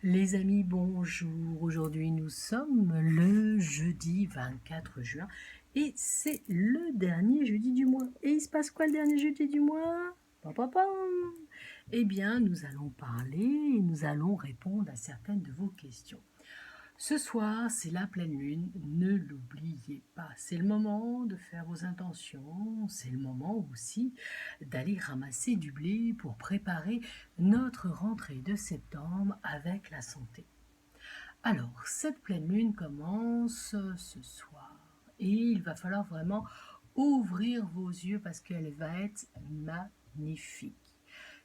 Les amis, bonjour. Aujourd'hui, nous sommes le jeudi 24 juin et c'est le dernier jeudi du mois. Et il se passe quoi le dernier jeudi du mois? Pam, pam, pam. Eh bien, nous allons parler et nous allons répondre à certaines de vos questions. Ce soir, c'est la pleine lune, ne l'oubliez pas. C'est le moment de faire vos intentions, c'est le moment aussi d'aller ramasser du blé pour préparer notre rentrée de septembre avec la santé. Alors, cette pleine lune commence ce soir et il va falloir vraiment ouvrir vos yeux parce qu'elle va être magnifique.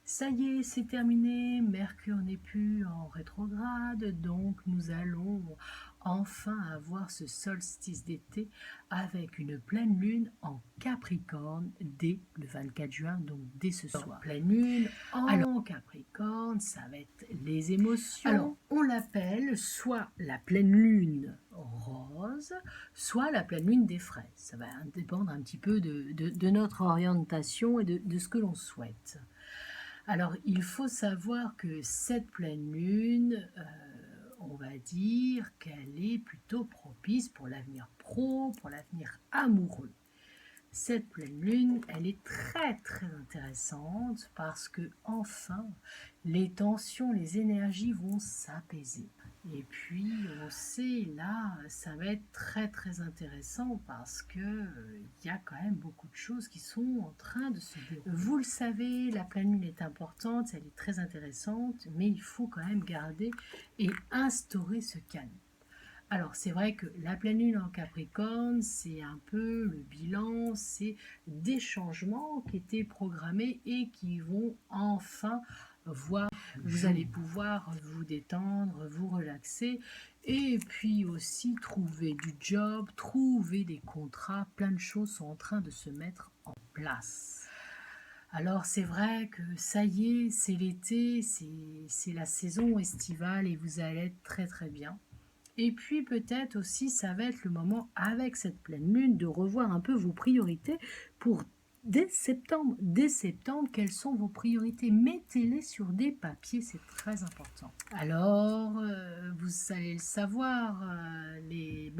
Ça y est, c'est terminé, Mercure n'est plus en rétrograde, donc nous allons enfin avoir ce solstice d'été avec une pleine lune en Capricorne dès le 24 juin, donc dès ce soir. Pleine lune en Capricorne, ça va être les émotions. Alors, on l'appelle soit la pleine lune rose, soit la pleine lune des fraises. Ça va dépendre un petit peu de notre orientation et de ce que l'on souhaite. Alors, il faut savoir que cette pleine lune, on va dire qu'elle est plutôt propice pour l'avenir pro, pour l'avenir amoureux. Cette pleine lune, elle est très intéressante parce que enfin, les tensions, les énergies vont s'apaiser. Et puis, on sait, là, ça va être très intéressant parce que il y a quand même beaucoup de choses qui sont en train de se dérouler. Vous le savez, la pleine lune est importante, elle est très intéressante, mais il faut quand même garder et instaurer ce calme. Alors, c'est vrai que la pleine lune en Capricorne, c'est un peu le bilan, c'est des changements qui étaient programmés et qui vont enfin voir. Vous allez pouvoir vous détendre, vous relaxer et puis aussi trouver du job, trouver des contrats. Plein de choses sont en train de se mettre en place. Alors c'est vrai que ça y est, c'est l'été, c'est la saison estivale et vous allez être très bien. Et puis peut-être aussi, ça va être le moment, avec cette pleine lune, de revoir un peu vos priorités pour dès septembre. Dès septembre, quelles sont vos priorités? Mettez-les sur des papiers, c'est très important. Alors, vous allez le savoir, les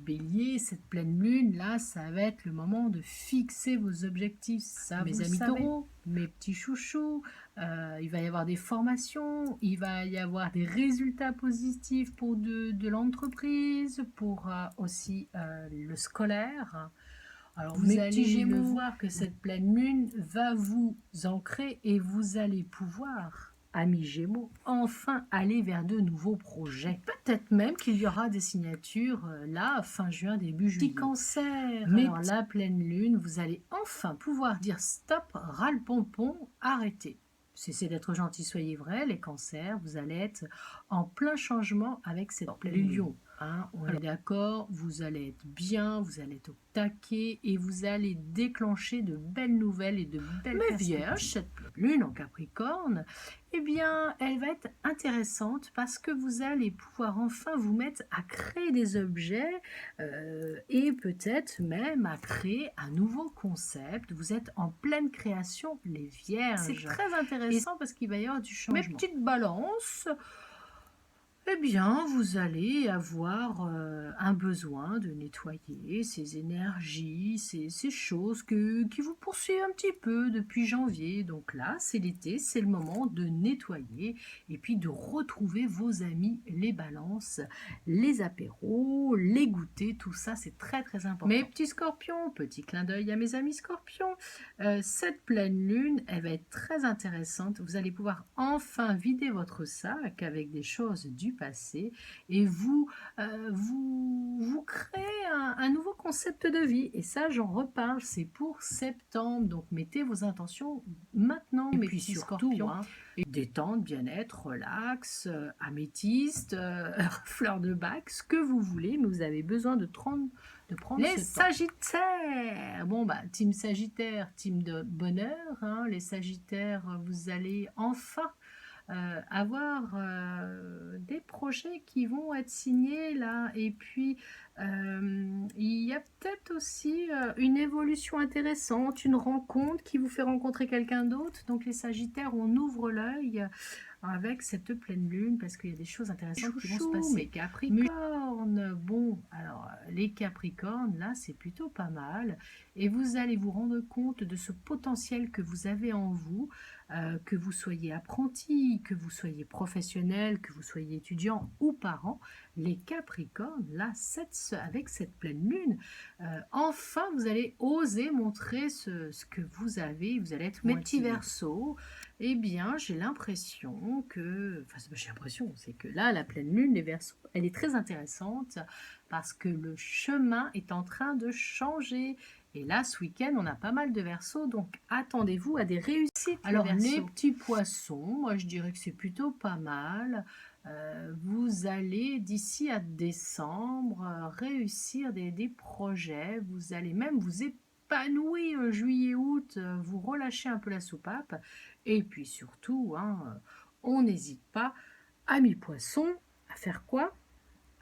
béliers, cette pleine lune, là, ça va être le moment de fixer vos objectifs. Ça, mes amis taureaux, mes petits chouchous, il va y avoir des formations, il va y avoir des résultats positifs pour de l'entreprise, pour aussi le scolaire. Alors vous allez le voir que cette pleine lune va vous ancrer et vous allez pouvoir, amis Gémeaux, enfin aller vers de nouveaux projets. Peut-être même qu'il y aura des signatures là, fin juin, début juillet. Petit cancer, mais alors la pleine lune, vous allez enfin pouvoir dire stop, ras-le-pompon, arrêtez. Cessez d'être gentil, soyez vrai, les cancers, vous allez être en plein changement avec cette pleine lune. Les lions, hein, on est d'accord, vous allez être bien, vous allez être au taquet et vous allez déclencher de belles nouvelles et de belles perspectives. Vierge, cette pleine lune en Capricorne, eh bien, elle va être intéressante parce que vous allez pouvoir enfin vous mettre à créer des objets et peut-être même à créer un nouveau concept. Vous êtes en pleine création, les vierges. C'est très intéressant parce qu'il va y avoir du changement. Mes petites balances, eh bien, vous allez avoir un besoin de nettoyer ces énergies, ces choses qui vous poursuivent un petit peu depuis janvier. Donc là, c'est l'été, c'est le moment de nettoyer et puis de retrouver vos amis, les balances, les apéros, les goûters, tout ça, c'est très important. Mes petits scorpions, petit clin d'œil à mes amis scorpions, cette pleine lune, elle va être très intéressante. Vous allez pouvoir enfin vider votre sac avec des choses du passé et vous créez un nouveau concept de vie. Et ça, j'en reparle, c'est pour septembre. Donc, mettez vos intentions maintenant. Et puis surtout, hein, détente, bien-être, relax, améthyste, fleur de bac, ce que vous voulez, mais vous avez besoin de prendre les Sagittaires. Bon, bah, team Sagittaire, team de bonheur, hein. Les Sagittaires, vous allez enfin avoir des projets qui vont être signés là et puis Il y a peut-être aussi une évolution intéressante, une rencontre qui vous fait rencontrer quelqu'un d'autre. Donc les Sagittaires, on ouvre l'œil avec cette pleine lune parce qu'il y a des choses intéressantes qui vont se passer. Mais Capricorne, bon, alors les Capricornes, là, c'est plutôt pas mal. Et vous allez vous rendre compte de ce potentiel que vous avez en vous, que vous soyez apprenti, que vous soyez professionnel, que vous soyez étudiant ou parent. Les Capricornes, là, avec cette pleine lune, enfin, vous allez oser montrer ce que vous avez. Vous allez être mes petits Verseaux. Eh bien, j'ai l'impression que... Enfin, j'ai l'impression, c'est que là, la pleine lune, les Verseaux, elle est très intéressante parce que le chemin est en train de changer. Et là, ce week-end, on a pas mal de Verseaux, donc attendez-vous à des réussites. Alors, les petits poissons, moi, je dirais que c'est plutôt pas mal. Vous allez, d'ici à décembre, réussir des projets. Vous allez même vous épanouir juillet-août, vous relâcher un peu la soupape. Et puis surtout, hein, on n'hésite pas, amis poissons, à faire quoi?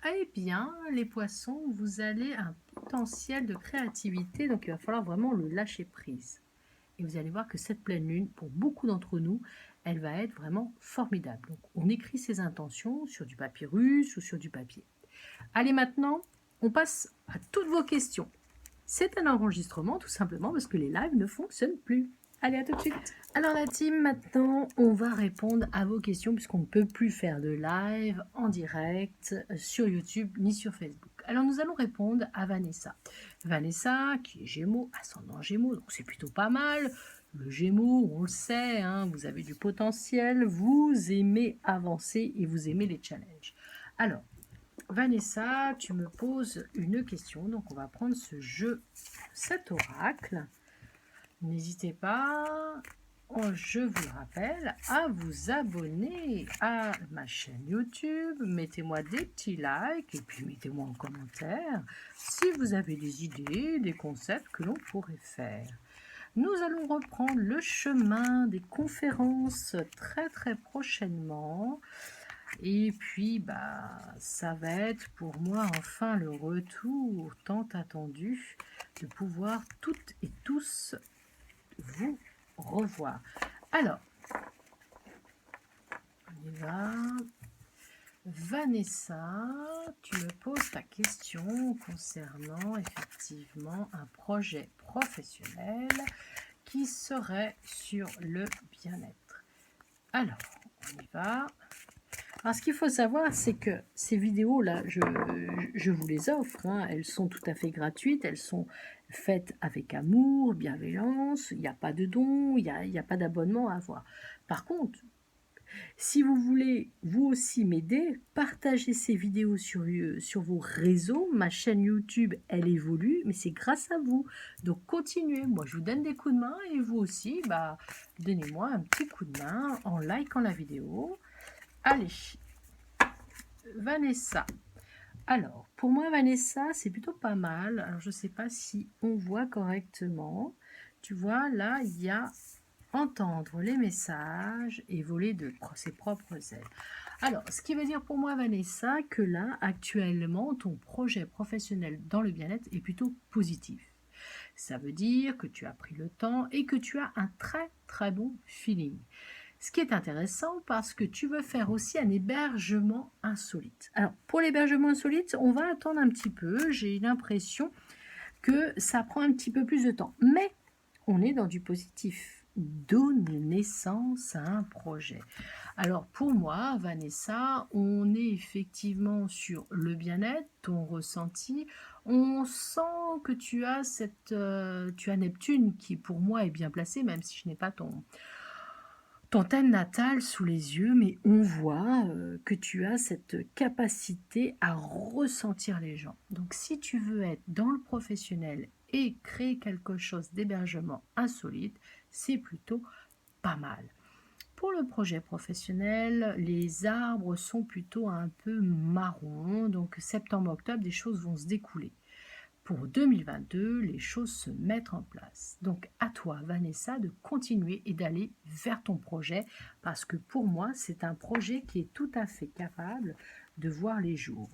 Eh bien, les poissons, vous allez un potentiel de créativité, donc il va falloir vraiment le lâcher prise. Et vous allez voir que cette pleine lune, pour beaucoup d'entre nous, elle va être vraiment formidable. Donc, on écrit ses intentions sur du papyrus ou sur du papier. Allez, maintenant, on passe à toutes vos questions. C'est un enregistrement, tout simplement, parce que les lives ne fonctionnent plus. Allez, à tout de suite. Alors la team, maintenant, on va répondre à vos questions puisqu'on ne peut plus faire de live en direct sur YouTube ni sur Facebook. Alors nous allons répondre à Vanessa. Vanessa, qui est Gémeaux, ascendant Gémeaux, donc c'est plutôt pas mal. Le Gémeaux, on le sait, hein, vous avez du potentiel, vous aimez avancer et vous aimez les challenges. Alors, Vanessa, tu me poses une question, donc on va prendre ce jeu, cet oracle. N'hésitez pas, je vous le rappelle, à vous abonner à ma chaîne YouTube. Mettez-moi des petits likes et puis mettez-moi en commentaire si vous avez des idées, des concepts que l'on pourrait faire. Nous allons reprendre le chemin des conférences très très prochainement. Et puis, ça va être pour moi enfin le retour tant attendu de pouvoir toutes et tous vous revoir. Alors, on y va. Vanessa, tu me poses ta question concernant effectivement un projet professionnel qui serait sur le bien-être. Alors, on y va. Alors, ce qu'il faut savoir, c'est que ces vidéos-là, je vous les offre. Hein, elles sont tout à fait gratuites. Elles sont faites avec amour, bienveillance. Il n'y a pas de don, il n'y a pas d'abonnement à avoir. Par contre, si vous voulez vous aussi m'aider, partagez ces vidéos sur vos réseaux. Ma chaîne YouTube, elle évolue, mais c'est grâce à vous. Donc continuez. Moi, je vous donne des coups de main et vous aussi, donnez-moi un petit coup de main en likant la vidéo. Allez, Vanessa. Alors, pour moi, Vanessa, c'est plutôt pas mal. Alors, je ne sais pas si on voit correctement. Tu vois, là, il y a entendre les messages et voler de ses propres ailes. Alors, ce qui veut dire pour moi, Vanessa, que là, actuellement, ton projet professionnel dans le bien-être est plutôt positif. Ça veut dire que tu as pris le temps et que tu as un très, très bon feeling. Ce qui est intéressant parce que tu veux faire aussi un hébergement insolite. Alors, pour l'hébergement insolite, on va attendre un petit peu. J'ai l'impression que ça prend un petit peu plus de temps. Mais on est dans du positif. Donne naissance à un projet. Alors, pour moi, Vanessa, on est effectivement sur le bien-être, ton ressenti. On sent que tu as tu as Neptune qui, pour moi, est bien placé, même si je n'ai pas ton thème natal sous les yeux, mais on voit que tu as cette capacité à ressentir les gens. Donc si tu veux être dans le professionnel et créer quelque chose d'hébergement insolite, c'est plutôt pas mal. Pour le projet professionnel, les arbres sont plutôt un peu marron, donc septembre-octobre, des choses vont se découler. Pour 2022, les choses se mettent en place. Donc à toi, Vanessa, de continuer et d'aller vers ton projet parce que pour moi, c'est un projet qui est tout à fait capable de voir les jours.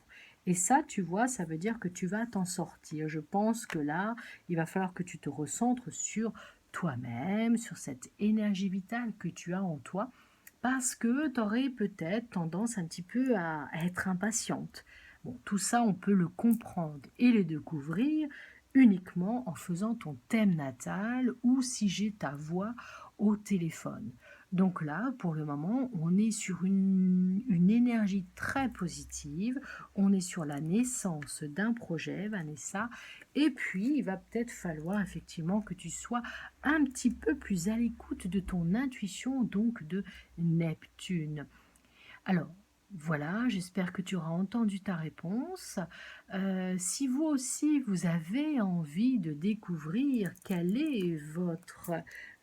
Et ça, tu vois, ça veut dire que tu vas t'en sortir. Je pense que là, il va falloir que tu te recentres sur toi-même, sur cette énergie vitale que tu as en toi, parce que tu aurais peut-être tendance un petit peu à être impatiente. Bon, tout ça, on peut le comprendre et le découvrir uniquement en faisant ton thème natal ou si j'ai ta voix au téléphone. Donc là, pour le moment, on est sur une énergie très positive, on est sur la naissance d'un projet, Vanessa, et puis il va peut-être falloir effectivement que tu sois un petit peu plus à l'écoute de ton intuition, donc de Neptune. Alors, voilà, j'espère que tu auras entendu ta réponse. Si vous aussi, vous avez envie de découvrir quelle est votre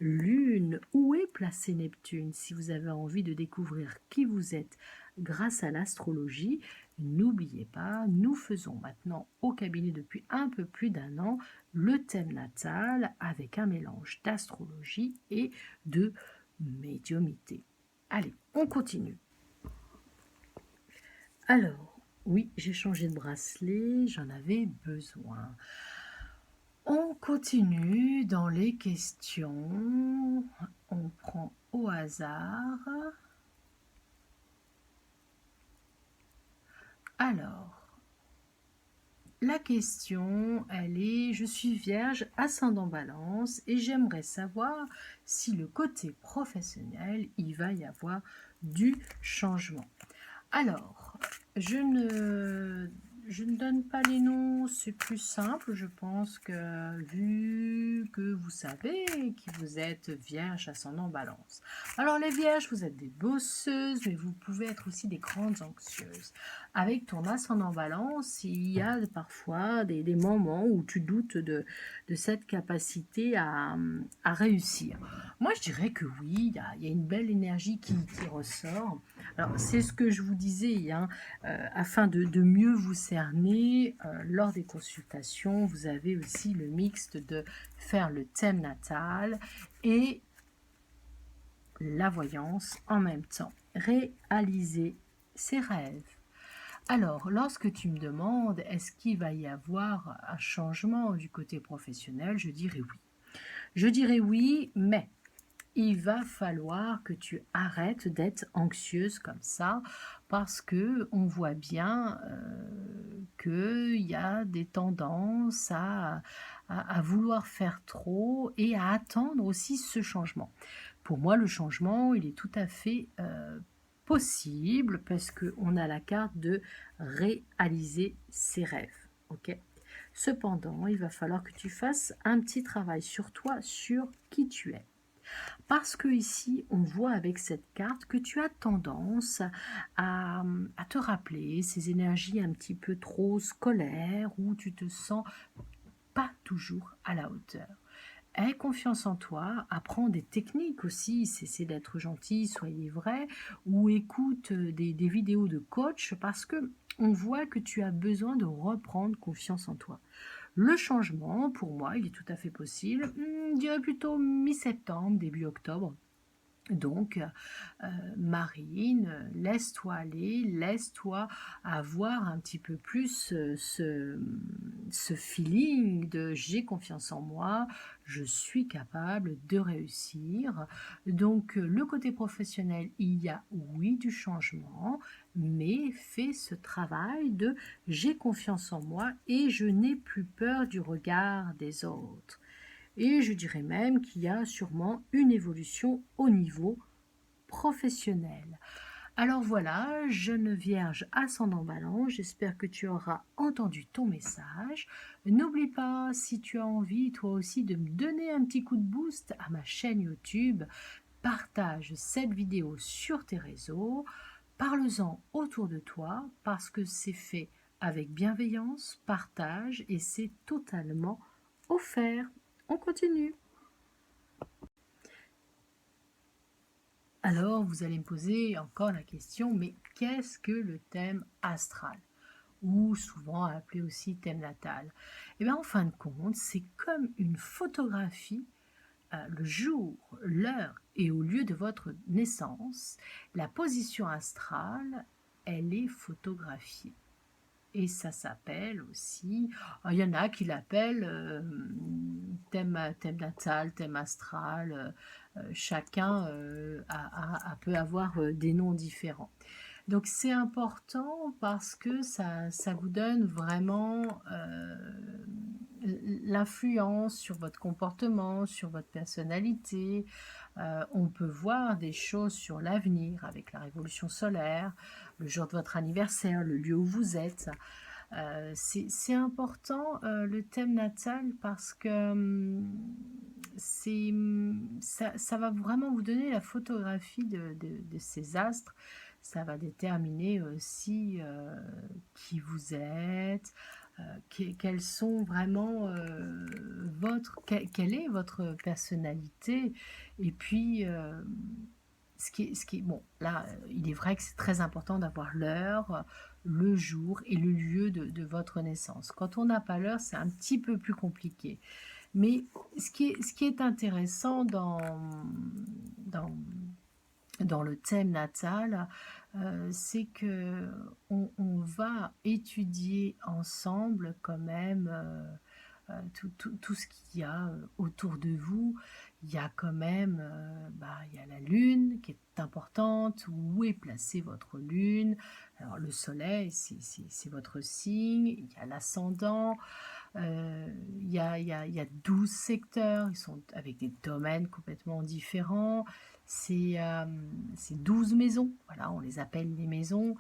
lune, où est placé Neptune, si vous avez envie de découvrir qui vous êtes grâce à l'astrologie, n'oubliez pas, nous faisons maintenant au cabinet depuis un peu plus d'un an le thème natal avec un mélange d'astrologie et de médiumité. Allez, on continue. Alors, oui, j'ai changé de bracelet, j'en avais besoin. On continue dans les questions. On prend au hasard. Alors, la question, elle est, je suis vierge, ascendant balance, et j'aimerais savoir si le côté professionnel, il va y avoir du changement. Alors, je ne donne pas les noms, c'est plus simple. Je pense que vu que vous savez que vous êtes vierge ascendant balance. Alors les vierges, vous êtes des bosseuses, mais vous pouvez être aussi des grandes anxieuses. Avec ton ascendant balance, il y a parfois des moments où tu doutes de cette capacité à réussir. Moi, je dirais que oui, il y a une belle énergie qui ressort. Alors, c'est ce que je vous disais, hein, afin de mieux vous cerner, lors des consultations, vous avez aussi le mixte de faire le thème natal et la voyance en même temps. Réaliser ses rêves. Alors, lorsque tu me demandes, est-ce qu'il va y avoir un changement du côté professionnel, je dirais oui. Je dirais oui, mais il va falloir que tu arrêtes d'être anxieuse comme ça parce que on voit bien qu'il y a des tendances à vouloir faire trop et à attendre aussi ce changement. Pour moi, le changement, il est tout à fait possible parce qu'on a la carte de réaliser ses rêves. Ok. Cependant, il va falloir que tu fasses un petit travail sur toi, sur qui tu es. Parce que ici, on voit avec cette carte que tu as tendance à te rappeler ces énergies un petit peu trop scolaires où tu te sens pas toujours à la hauteur. Aie confiance en toi, apprends des techniques aussi, cessez d'être gentil, soyez vrai, ou écoute des vidéos de coach parce que on voit que tu as besoin de reprendre confiance en toi. Le changement, pour moi, il est tout à fait possible, je dirais plutôt mi-septembre, début octobre. Donc, Marine, laisse-toi aller, laisse-toi avoir un petit peu plus ce feeling de j'ai confiance en moi, je suis capable de réussir. Donc, le côté professionnel, il y a oui du changement, mais fais ce travail de j'ai confiance en moi et je n'ai plus peur du regard des autres. Et je dirais même qu'il y a sûrement une évolution au niveau professionnel. Alors voilà, jeune vierge ascendant balance, j'espère que tu auras entendu ton message. N'oublie pas, si tu as envie toi aussi de me donner un petit coup de boost à ma chaîne YouTube, partage cette vidéo sur tes réseaux, parle-en autour de toi parce que c'est fait avec bienveillance, partage et c'est totalement offert. On continue. Alors, vous allez me poser encore la question, mais qu'est-ce que le thème astral? Ou souvent appelé aussi thème natal? Eh bien, en fin de compte, c'est comme une photographie, le jour, l'heure et au lieu de votre naissance. La position astrale, elle est photographiée. et ça s'appelle aussi, il y en a qui l'appellent thème natal, thème astral, chacun peut avoir des noms différents. Donc c'est important parce que ça vous donne vraiment l'influence sur votre comportement, sur votre personnalité. On peut voir des choses sur l'avenir avec la révolution solaire, le jour de votre anniversaire, le lieu où vous êtes. C'est important le thème natal parce que ça va vraiment vous donner la photographie de ces astres. Ça va déterminer aussi qui vous êtes, quelles sont vraiment quelle est votre personnalité, et puis bon, là, il est vrai que c'est très important d'avoir l'heure, le jour et le lieu de votre naissance. Quand on n'a pas l'heure, c'est un petit peu plus compliqué. Mais ce qui est intéressant dans, dans le thème natal, c'est que on va étudier ensemble quand même tout ce qu'il y a autour de vous. Il y a quand même, il y a la lune qui est importante. Où est placée votre lune? Alors le soleil, c'est votre signe. Il y a l'ascendant. Il y a 12 secteurs, ils sont avec des domaines complètement différents. C'est 12 maisons, voilà, on les appelle les maisons.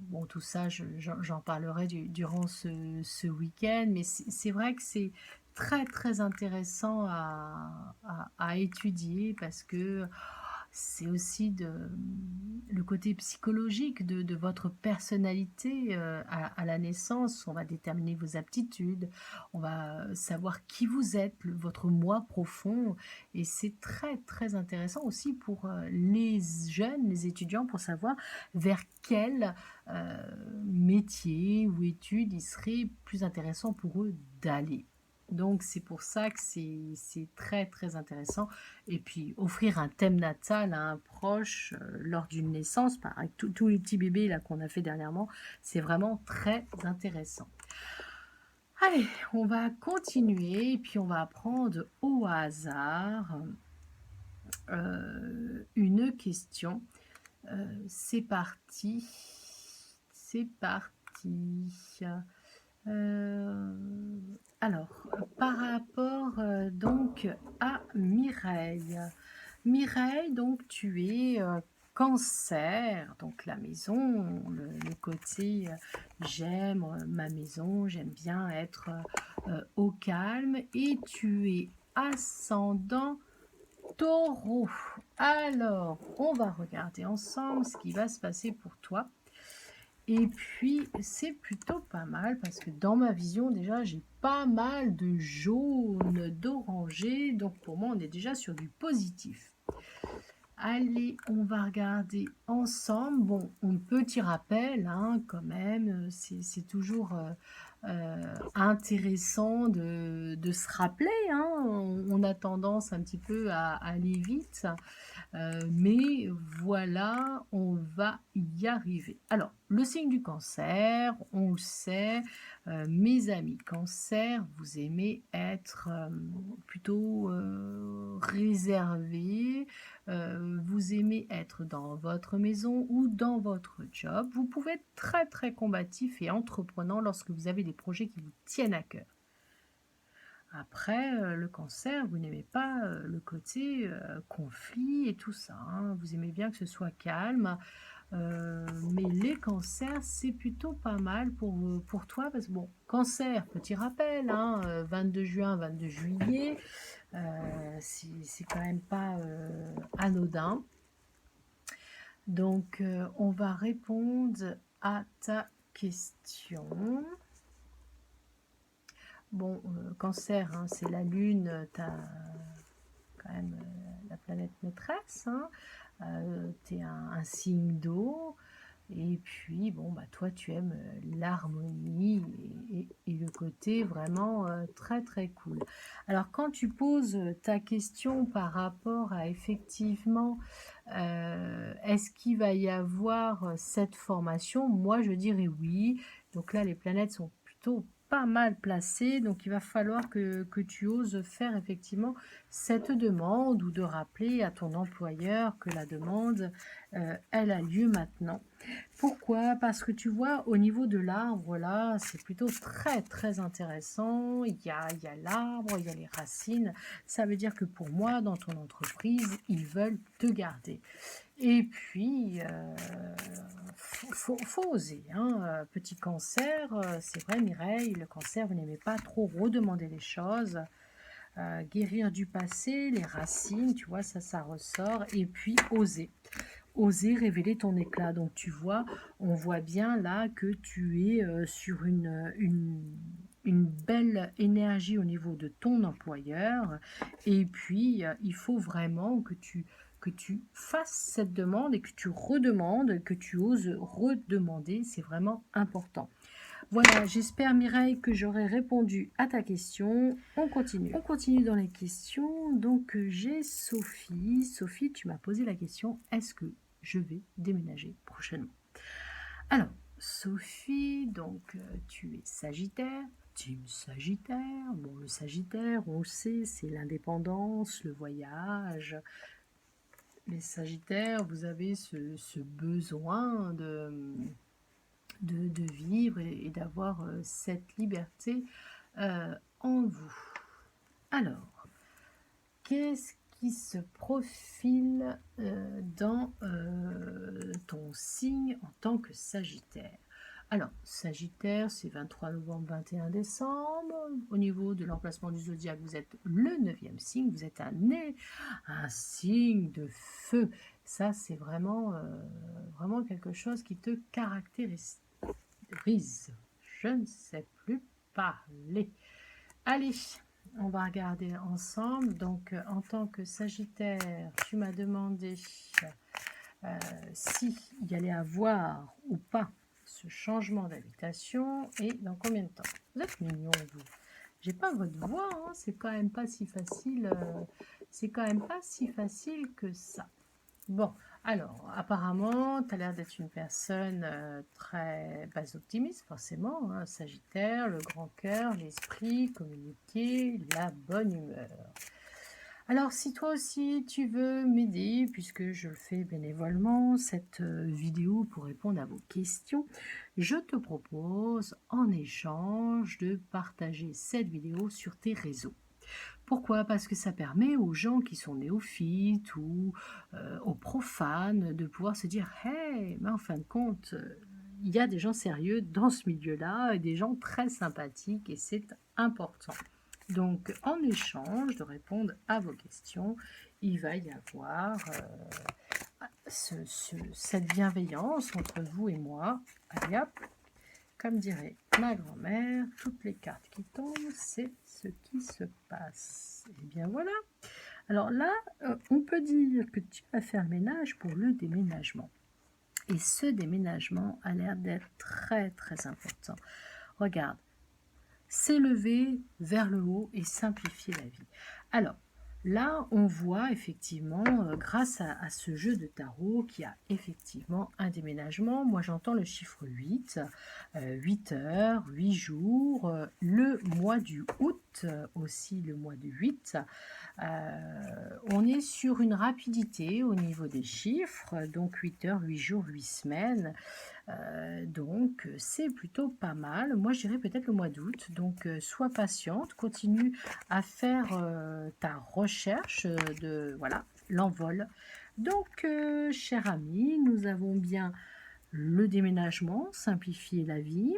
Bon, tout ça, j'en parlerai durant ce week-end, mais c'est vrai que c'est très très intéressant à étudier parce que c'est aussi le côté psychologique de votre personnalité à la naissance. On va déterminer vos aptitudes, on va savoir qui vous êtes, votre moi profond, et c'est très très intéressant aussi pour les jeunes, les étudiants, pour savoir vers quel métier ou études il serait plus intéressant pour eux d'aller. Donc c'est pour ça que c'est très très intéressant. Et puis offrir un thème natal à un proche lors d'une naissance, avec tous les petits bébés là qu'on a fait dernièrement, c'est vraiment très intéressant. Allez, on va continuer et puis on va prendre au hasard une question. C'est parti. C'est parti. Alors, par rapport donc à Mireille. Mireille, donc tu es Cancer, donc la maison, le côté j'aime ma maison, j'aime bien être au calme, et tu es ascendant Taureau. Alors, on va regarder ensemble ce qui va se passer pour toi. Et puis, c'est plutôt pas mal parce que dans ma vision, déjà, j'ai pas mal de jaune, d'orangé. Donc, pour moi, on est déjà sur du positif. Allez, on va regarder ensemble. Bon, un petit rappel, hein, quand même. C'est toujours intéressant de se rappeler. Hein. On a tendance un petit peu à aller vite. Mais voilà, on va y arriver. Alors, le signe du cancer, on le sait, mes amis cancer, vous aimez être plutôt réservé, vous aimez être dans votre maison ou dans votre job. Vous pouvez être très très combatif et entreprenant lorsque vous avez des projets qui vous tiennent à cœur. Après, le cancer, vous n'aimez pas le côté conflit et tout ça. Hein. Vous aimez bien que ce soit calme. Mais les cancers, c'est plutôt pas mal pour toi. Parce que, bon, cancer, petit rappel, hein, 22 juin, 22 juillet, c'est quand même pas anodin. Donc, on va répondre à ta question. Bon, cancer, hein, c'est la lune, tu as quand même la planète maîtresse, hein, tu es un signe d'eau, Et puis, bon, bah, toi, tu aimes l'harmonie et le côté vraiment très, très cool. Alors, quand tu poses ta question par rapport à effectivement, est-ce qu'il va y avoir cette formation? Moi, je dirais oui. Donc là, les planètes sont plutôt pas mal placées. Donc, il va falloir que tu oses faire effectivement cette demande ou de rappeler à ton employeur que la demande, elle a lieu maintenant. Pourquoi? Parce que tu vois, au niveau de l'arbre, là, c'est plutôt très, très intéressant. Il y a l'arbre, il y a les racines. Ça veut dire que pour moi, dans ton entreprise, ils veulent te garder. Et puis, faut oser, hein. Petit cancer, c'est vrai, Mireille, le cancer, vous n'aimez pas trop redemander les choses. Guérir du passé, les racines, tu vois, ça ressort. Et puis, oser. Oser révéler ton éclat. Donc tu vois, on voit bien là que tu es sur une belle énergie au niveau de ton employeur. Et puis, il faut vraiment que tu fasses cette demande et que tu redemandes, que tu oses redemander. C'est vraiment important. Voilà, j'espère Mireille que j'aurai répondu à ta question. On continue. On continue dans les questions. Donc j'ai Sophie. Sophie, tu m'as posé la question, est-ce que je vais déménager prochainement? Alors, Sophie, donc tu es Sagittaire. Team Sagittaire. Bon, le Sagittaire, on le sait, c'est l'indépendance, le voyage. Les Sagittaires, vous avez ce besoin de vivre et d'avoir cette liberté en vous. Alors, qu'est-ce qui se profile dans ton signe en tant que Sagittaire? Alors, Sagittaire, c'est 23 novembre, 21 décembre. Au niveau de l'emplacement du zodiaque, vous êtes le 9e signe. Vous êtes un signe de feu. Ça, c'est vraiment, vraiment quelque chose qui te caractérise. Je ne sais plus parler. Allez, on va regarder ensemble. Donc, en tant que Sagittaire, tu m'as demandé si il y allait avoir ou pas ce changement d'habitation et dans combien de temps. Vous êtes mignons, vous. J'ai pas votre voix, hein, c'est quand même pas si facile. C'est quand même pas si facile que ça. Bon, alors, apparemment, tu as l'air d'être une personne très optimiste, forcément, hein, Sagittaire, le grand cœur, l'esprit, communiquer, la bonne humeur. Alors, si toi aussi tu veux m'aider, puisque je le fais bénévolement, cette vidéo pour répondre à vos questions, je te propose en échange de partager cette vidéo sur tes réseaux. Pourquoi? Parce que ça permet aux gens qui sont néophytes ou aux profanes de pouvoir se dire hey, mais en fin de compte, il y a des gens sérieux dans ce milieu-là et des gens très sympathiques et c'est important. Donc, en échange de répondre à vos questions, il va y avoir cette bienveillance entre vous et moi. Allez hop, comme dirait ma grand-mère, toutes les cartes qui tombent, c'est ce qui se passe. Et bien voilà. Alors là, on peut dire que tu vas faire le ménage pour le déménagement. Et ce déménagement a l'air d'être très très important. Regarde, s'élever vers le haut et simplifier la vie. Alors, là, on voit effectivement, grâce à ce jeu de tarot, qu'il y a effectivement un déménagement. Moi, j'entends le chiffre 8, 8 heures, 8 jours, le mois du août, aussi le mois du 8. On est sur une rapidité au niveau des chiffres, donc 8 heures, 8 jours, 8 semaines. Donc, c'est plutôt pas mal. Moi, je dirais peut-être le mois d'août. Donc, sois patiente, continue à faire ta recherche de, voilà, l'envol. Donc, cher ami, nous avons bien le déménagement, simplifier la vie.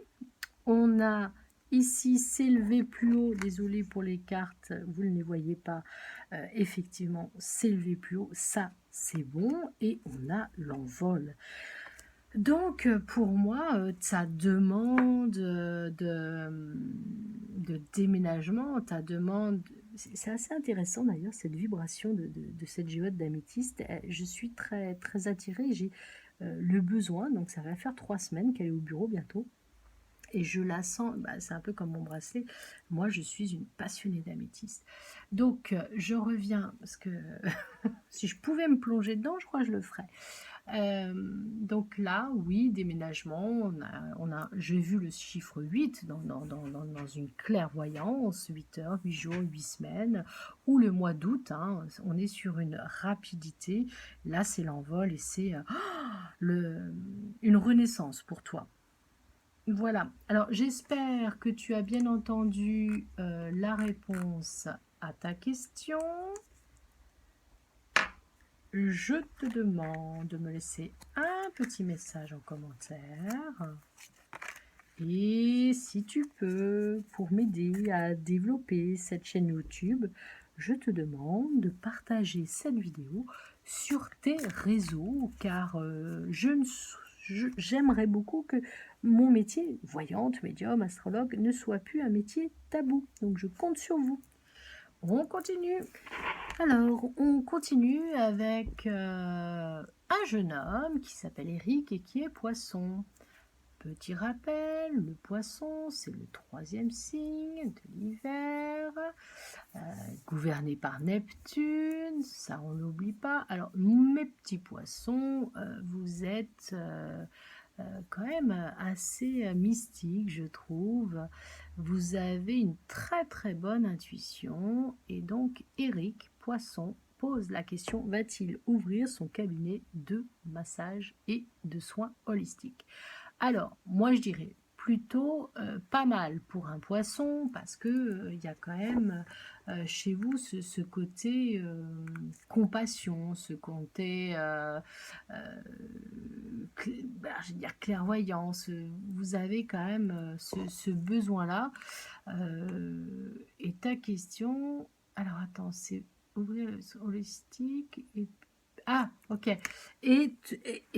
On a ici s'élever plus haut, désolé pour les cartes, vous ne les voyez pas, effectivement, s'élever plus haut, ça c'est bon, et on a l'envol. Donc, pour moi, ta demande de déménagement, ta demande, c'est assez intéressant d'ailleurs, cette vibration de cette géode d'améthyste. Je suis très, très attirée. le besoin. Donc ça va faire 3 semaines qu'elle est au bureau bientôt. Et je la sens, c'est un peu comme mon bracelet. Moi, je suis une passionnée d'améthyste. Donc, je reviens, parce que si je pouvais me plonger dedans, je crois que je le ferais. Donc là, oui, déménagement, j'ai vu le chiffre 8 dans une clairvoyance, 8 heures, 8 jours, 8 semaines, ou le mois d'août, hein, on est sur une rapidité. Là, c'est l'envol et c'est une renaissance pour toi. Voilà. Alors, j'espère que tu as bien entendu la réponse à ta question. Je te demande de me laisser un petit message en commentaire. Et si tu peux, pour m'aider à développer cette chaîne YouTube, je te demande de partager cette vidéo sur tes réseaux, car j'aimerais beaucoup que mon métier, voyante, médium, astrologue, ne soit plus un métier tabou. Donc je compte sur vous. On continue. Alors, on continue avec un jeune homme qui s'appelle Eric et qui est poisson. Petit rappel, le poisson, c'est le 3e signe de l'hiver, gouverné par Neptune, ça on n'oublie pas. Alors, mes petits poissons, vous êtes quand même assez mystique, je trouve. Vous avez une très très bonne intuition et donc Eric Poisson pose la question: va-t-il ouvrir son cabinet de massage et de soins holistiques? Alors, moi je dirais plutôt pas mal pour un poisson, parce que il y a quand même chez vous ce côté compassion, ce côté je veux dire clairvoyance. Vous avez quand même ce besoin-là. Et ta question, alors attends, c'est ouvrir le holistique et ah, ok. Et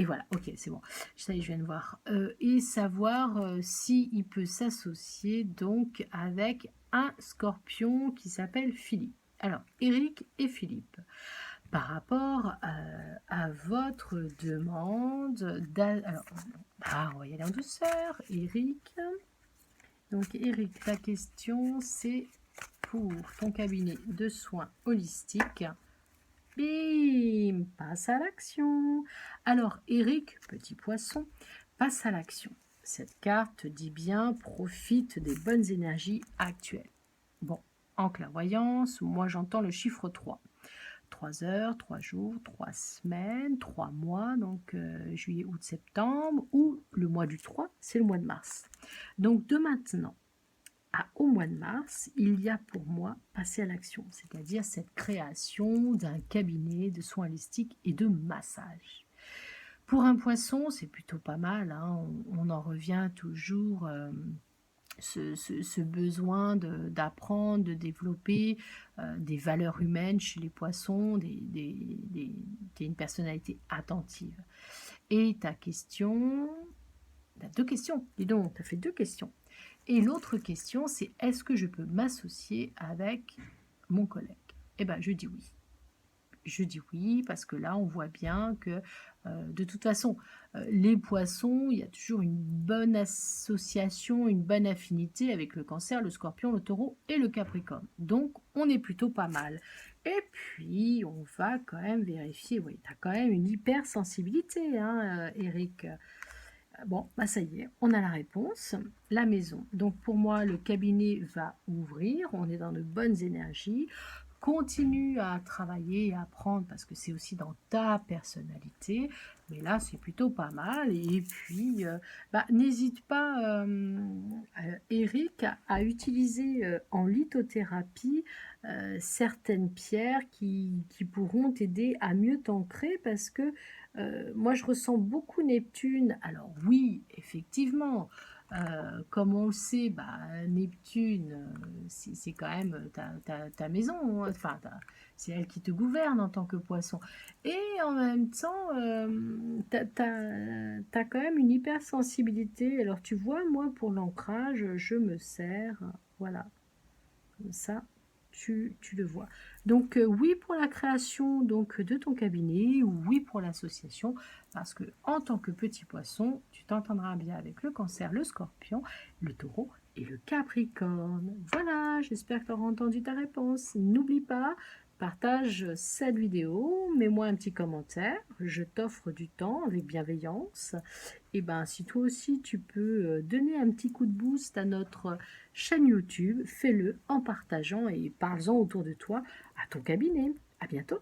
voilà, ok, c'est bon. Ça y est, je viens de voir. Et savoir s'il peut s'associer donc avec un scorpion qui s'appelle Philippe. Alors, Eric et Philippe, par rapport à votre demande, alors, on va y aller en douceur. Eric. Donc, Eric, ta question, c'est pour ton cabinet de soins holistiques. Bim, passe à l'action. Alors, Eric, petit poisson, passe à l'action. Cette carte dit bien, profite des bonnes énergies actuelles. Bon, en clairvoyance, moi j'entends le chiffre 3. 3 heures, 3 jours, 3 semaines, 3 mois, donc juillet, août, septembre, ou le mois du 3, c'est le mois de mars. Donc de maintenant au mois de mars, il y a pour moi passé à l'action, c'est-à-dire cette création d'un cabinet de soins holistiques et de massage. Pour un poisson, c'est plutôt pas mal, hein, on en revient toujours, ce besoin d'apprendre, de développer des valeurs humaines chez les poissons, une personnalité attentive. Et ta question, tu as 2 questions, dis donc, tu as fait 2 questions. Et l'autre question, c'est: est-ce que je peux m'associer avec mon collègue? Eh bien, je dis oui. Je dis oui parce que là, on voit bien que de toute façon, les poissons, il y a toujours une bonne association, une bonne affinité avec le Cancer, le Scorpion, le Taureau et le Capricorne. Donc, on est plutôt pas mal. Et puis, on va quand même vérifier. Oui, tu as quand même une hypersensibilité, hein, Eric. Bon, ça y est, on a la réponse. La maison. Donc pour moi, le cabinet va ouvrir. On est dans de bonnes énergies. Continue à travailler et à apprendre parce que c'est aussi dans ta personnalité. Mais là, c'est plutôt pas mal. Et puis, n'hésite pas, Eric, à utiliser en lithothérapie certaines pierres qui pourront t'aider à mieux t'ancrer, parce que moi, je ressens beaucoup Neptune. Alors oui, effectivement, comme on le sait, Neptune, c'est quand même ta maison, hein. Enfin, c'est elle qui te gouverne en tant que poisson. Et en même temps, t'as quand même une hypersensibilité. Alors tu vois, moi, pour l'ancrage, je me sers, voilà, comme ça. tu le vois. Donc oui pour la création donc de ton cabinet, oui pour l'association, parce que en tant que petit poisson, tu t'entendras bien avec le Cancer, le Scorpion, le Taureau et le Capricorne. Voilà, j'espère que tu auras entendu ta réponse. N'oublie pas, partage cette vidéo, mets-moi un petit commentaire, je t'offre du temps avec bienveillance. Et ben si toi aussi tu peux donner un petit coup de boost à notre chaîne YouTube, fais-le en partageant et parle-en autour de toi à ton cabinet. À bientôt.